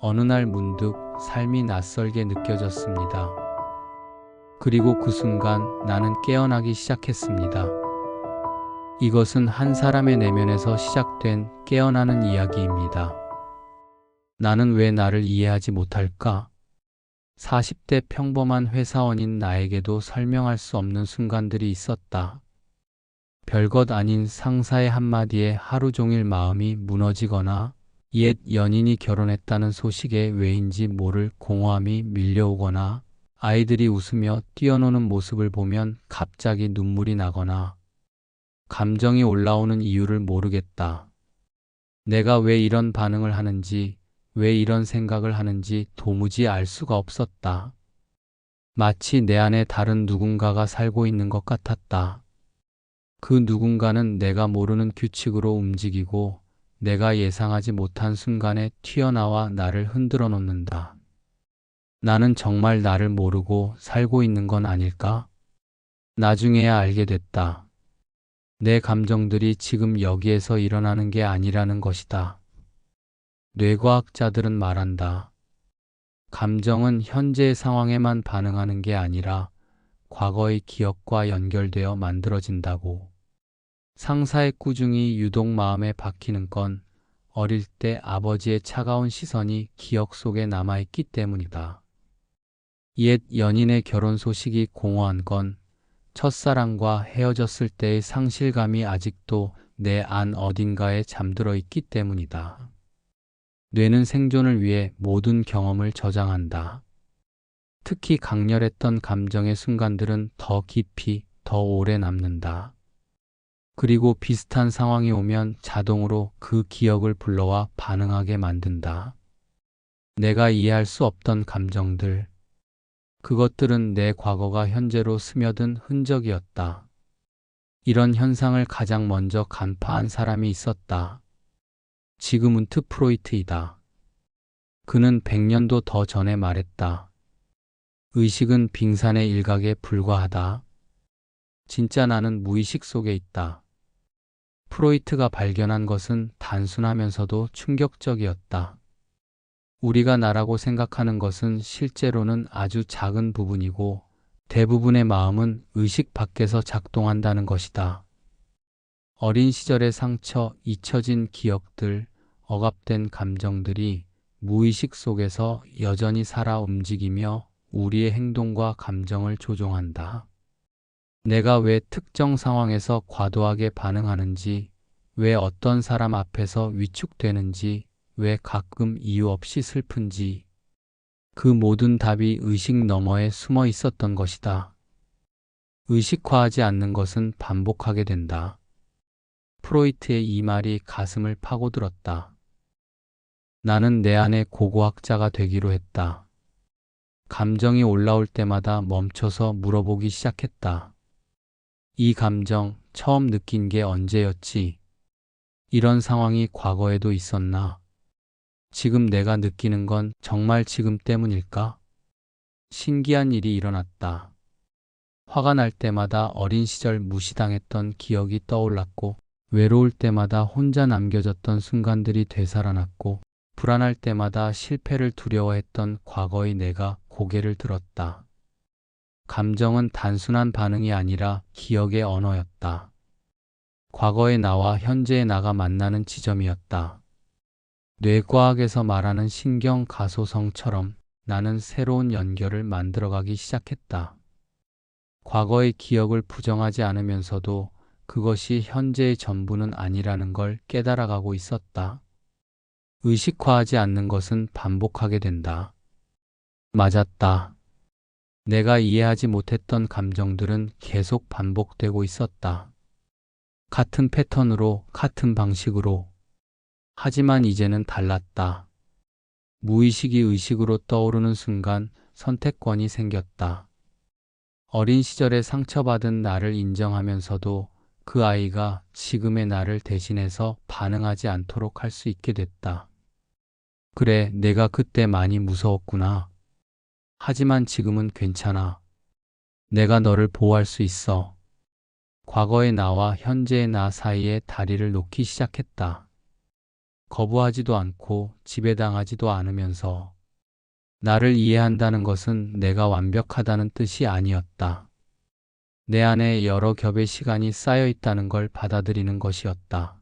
어느 날 문득 삶이 낯설게 느껴졌습니다. 그리고 그 순간 나는 깨어나기 시작했습니다. 이것은 한 사람의 내면에서 시작된 깨어나는 이야기입니다. 나는 왜 나를 이해하지 못할까? 40대 평범한 회사원인 나에게도 설명할 수 없는 순간들이 있었다. 별것 아닌 상사의 한마디에 하루 종일 마음이 무너지거나 옛 연인이 결혼했다는 소식에 왜인지 모를 공허함이 밀려오거나 아이들이 웃으며 뛰어노는 모습을 보면 갑자기 눈물이 나거나 감정이 올라오는 이유를 모르겠다. 내가 왜 이런 반응을 하는지, 왜 이런 생각을 하는지 도무지 알 수가 없었다. 마치 내 안에 다른 누군가가 살고 있는 것 같았다. 그 누군가는 내가 모르는 규칙으로 움직이고 내가 예상하지 못한 순간에 튀어나와 나를 흔들어 놓는다. 나는 정말 나를 모르고 살고 있는 건 아닐까? 나중에야 알게 됐다. 내 감정들이 지금 여기에서 일어나는 게 아니라는 것이다. 뇌과학자들은 말한다. 감정은 현재의 상황에만 반응하는 게 아니라 과거의 기억과 연결되어 만들어진다고. 상사의 꾸중이 유독 마음에 박히는 건 어릴 때 아버지의 차가운 시선이 기억 속에 남아있기 때문이다. 옛 연인의 결혼 소식이 공허한 건 첫사랑과 헤어졌을 때의 상실감이 아직도 내 안 어딘가에 잠들어 있기 때문이다. 뇌는 생존을 위해 모든 경험을 저장한다. 특히 강렬했던 감정의 순간들은 더 깊이, 더 오래 남는다. 그리고 비슷한 상황이 오면 자동으로 그 기억을 불러와 반응하게 만든다. 내가 이해할 수 없던 감정들, 그것들은 내 과거가 현재로 스며든 흔적이었다. 이런 현상을 가장 먼저 간파한 사람이 있었다. 지그문트 프로이트이다. 그는 100년도 더 전에 말했다. 의식은 빙산의 일각에 불과하다. 진짜 나는 무의식 속에 있다. 프로이트가 발견한 것은 단순하면서도 충격적이었다. 우리가 나라고 생각하는 것은 실제로는 아주 작은 부분이고 대부분의 마음은 의식 밖에서 작동한다는 것이다. 어린 시절의 상처, 잊혀진 기억들, 억압된 감정들이 무의식 속에서 여전히 살아 움직이며 우리의 행동과 감정을 조종한다. 내가 왜 특정 상황에서 과도하게 반응하는지, 왜 어떤 사람 앞에서 위축되는지, 왜 가끔 이유 없이 슬픈지, 그 모든 답이 의식 너머에 숨어 있었던 것이다. 의식화하지 않는 것은 반복하게 된다. 프로이트의 이 말이 가슴을 파고들었다. 나는 내 안의 고고학자가 되기로 했다. 감정이 올라올 때마다 멈춰서 물어보기 시작했다. 이 감정 처음 느낀 게 언제였지? 이런 상황이 과거에도 있었나? 지금 내가 느끼는 건 정말 지금 때문일까? 신기한 일이 일어났다. 화가 날 때마다 어린 시절 무시당했던 기억이 떠올랐고, 외로울 때마다 혼자 남겨졌던 순간들이 되살아났고, 불안할 때마다 실패를 두려워했던 과거의 내가 고개를 들었다. 감정은 단순한 반응이 아니라 기억의 언어였다. 과거의 나와 현재의 나가 만나는 지점이었다. 뇌과학에서 말하는 신경 가소성처럼 나는 새로운 연결을 만들어가기 시작했다. 과거의 기억을 부정하지 않으면서도 그것이 현재의 전부는 아니라는 걸 깨달아가고 있었다. 의식화하지 않는 것은 반복하게 된다. 맞았다. 내가 이해하지 못했던 감정들은 계속 반복되고 있었다. 같은 패턴으로, 같은 방식으로. 하지만 이제는 달랐다. 무의식이 의식으로 떠오르는 순간 선택권이 생겼다. 어린 시절에 상처받은 나를 인정하면서도 그 아이가 지금의 나를 대신해서 반응하지 않도록 할 수 있게 됐다. 그래, 내가 그때 많이 무서웠구나. 하지만 지금은 괜찮아. 내가 너를 보호할 수 있어. 과거의 나와 현재의 나 사이에 다리를 놓기 시작했다. 거부하지도 않고 지배당하지도 않으면서 나를 이해한다는 것은 내가 완벽하다는 뜻이 아니었다. 내 안에 여러 겹의 시간이 쌓여 있다는 걸 받아들이는 것이었다.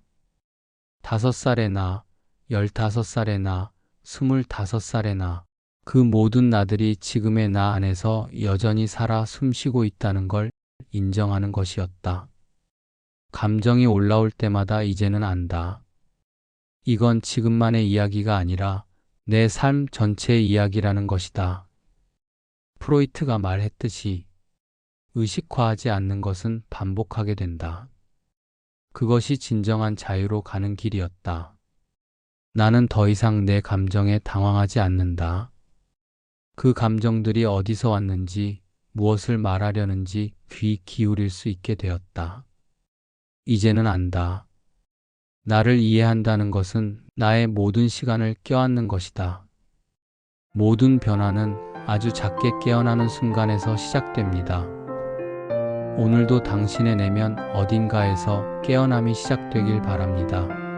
5살의 나, 15살의 나, 25살의 나, 그 모든 나들이 지금의 나 안에서 여전히 살아 숨쉬고 있다는 걸 인정하는 것이었다. 감정이 올라올 때마다 이제는 안다. 이건 지금만의 이야기가 아니라 내 삶 전체의 이야기라는 것이다. 프로이트가 말했듯이 의식화하지 않는 것은 반복하게 된다. 그것이 진정한 자유로 가는 길이었다. 나는 더 이상 내 감정에 당황하지 않는다. 그 감정들이 어디서 왔는지, 무엇을 말하려는지 귀 기울일 수 있게 되었다. 이제는 안다. 나를 이해한다는 것은 나의 모든 시간을 껴안는 것이다. 모든 변화는 아주 작게 깨어나는 순간에서 시작됩니다. 오늘도 당신의 내면 어딘가에서 깨어남이 시작되길 바랍니다.